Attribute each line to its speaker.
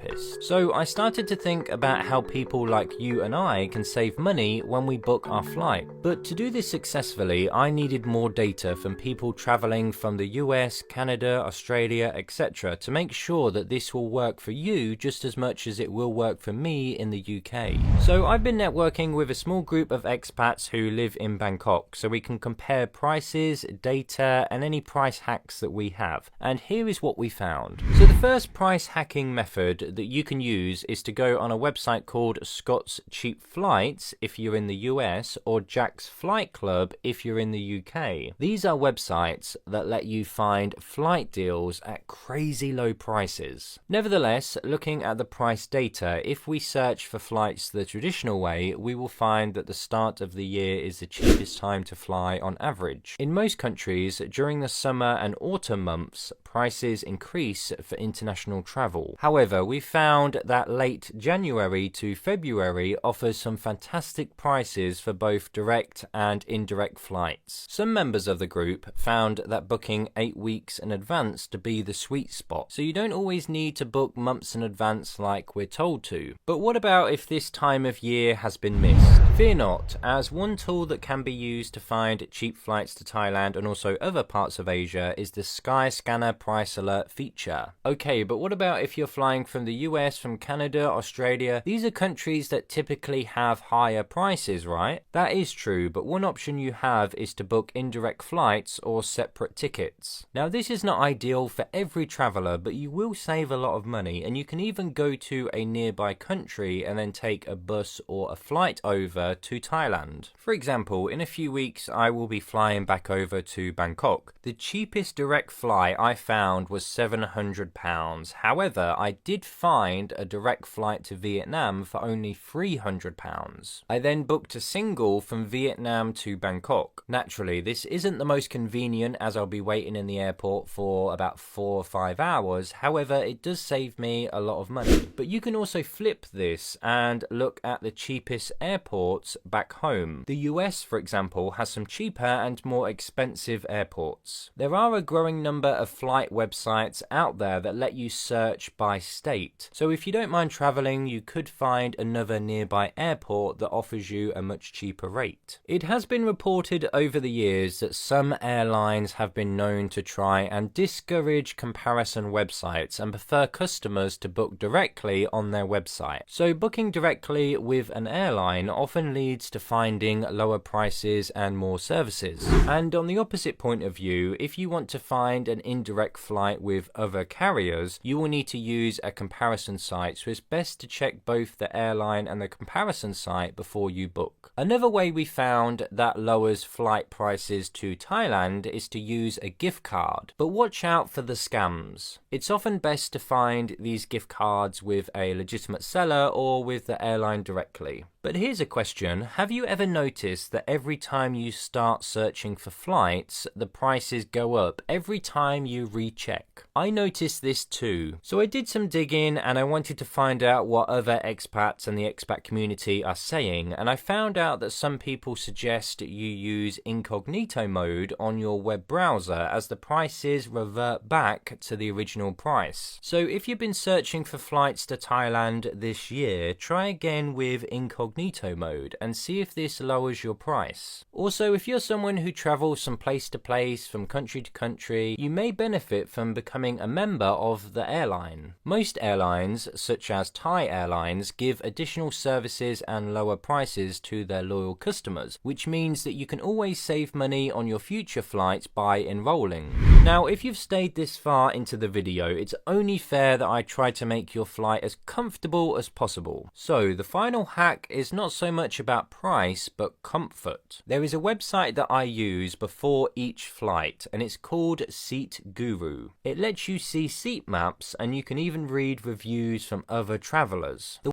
Speaker 1: therapist. So I started to think about how people like you and I can save money when we book our flight. But to do this successfully, I needed more data from people traveling from the US, Canada, Australia, etc. to make sure that this will work for you just as much as it will work for me in the UK. So I've been networking with a small group of expats who live in Bangkok so we can compare prices, data, and any price hacks that we have. And here is what we found. So the first price hacking method that you can use is to go on a website called Scott's Cheap Flights if you're in the US, or Jack's Flight Club if you're in the UK. These are websites that let you find flight deals at crazy low prices. Nevertheless, looking at the price data, if we search for flights the traditional way, we will find that the start of the year is the cheapest time to fly on average. In most countries, during the summer and autumn months, prices increase for international travel. However, we found that late January to February offers some fantastic prices for both direct and indirect flights. Some members of the group found that booking 8 weeks in advance to be the sweet spot, so you don't always need to book months in advance like we're told to. But what about if this time of year has been missed? Fear not, as one tool that can be used to find cheap flights to Thailand and also other parts of Asia is the Skyscanner Price Alert feature. Okay, but what about if you're flying from the US, from Canada, Australia? These are countries that typically have higher prices, right? That is true, but one option you have is to book indirect flights or separate tickets. Now this is not ideal for every traveler, but you will save a lot of money, and you can even go to a nearby country and then take a bus or a flight over to Thailand. For example, in a few weeks I will be flying back over to Bangkok. The cheapest direct flight I found was £700. However, I did find a direct flight to Vietnam for only £300. I then booked a single from Vietnam to Bangkok. Naturally, this isn't the most convenient as I'll be waiting in the airport for about 4 or 5 hours. However, it does save me a lot of money. But you can also flip this and look at the cheapest airports back home. The US, for example, has some cheaper and more expensive airports. There are a growing number of flight websites out there that let you search by state. So if you don't mind traveling, you could find another nearby airport that offers you a much cheaper rate. It has been reported over the years that some airlines have been known to try and discourage comparison websites and prefer customers to book directly on their website. So booking directly with an airline often leads to finding lower prices and more services. And on the opposite point of view, if you want to find an indirect flight with other carriers, you will need to use a comparison site, so it's best to check both the airline and the comparison site before you book. Another way we found that lowers flight prices to Thailand is to use a gift card, but watch out for the scams. It's often best to find these gift cards with a legitimate seller or with the airline directly. But here's a question, have you ever noticed that every time you start searching for flights, the prices go up every time you recheck? I noticed this too. So I did some digging and I wanted to find out what other expats and the expat community are saying, and I found out that some people suggest you use incognito mode on your web browser as the prices revert back to the original price. So if you've been searching for flights to Thailand this year, try again with incognito mode and see if this lowers your price. Also, if you're someone who travels from place to place, from country to country, you may benefit from becoming a member of the airline. Most airlines, such as Thai Airlines, give additional services and lower prices to their loyal customers, which means that you can always save money on your future flights by enrolling. Now, if you've stayed this far into the video, it's only fair that I try to make your flight as comfortable as possible. So the final hack is not so much about price, but comfort. There is a website that I use before each flight, and it's called Seat Guru. It lets you see seat maps, and you can even read reviews from other travelers. The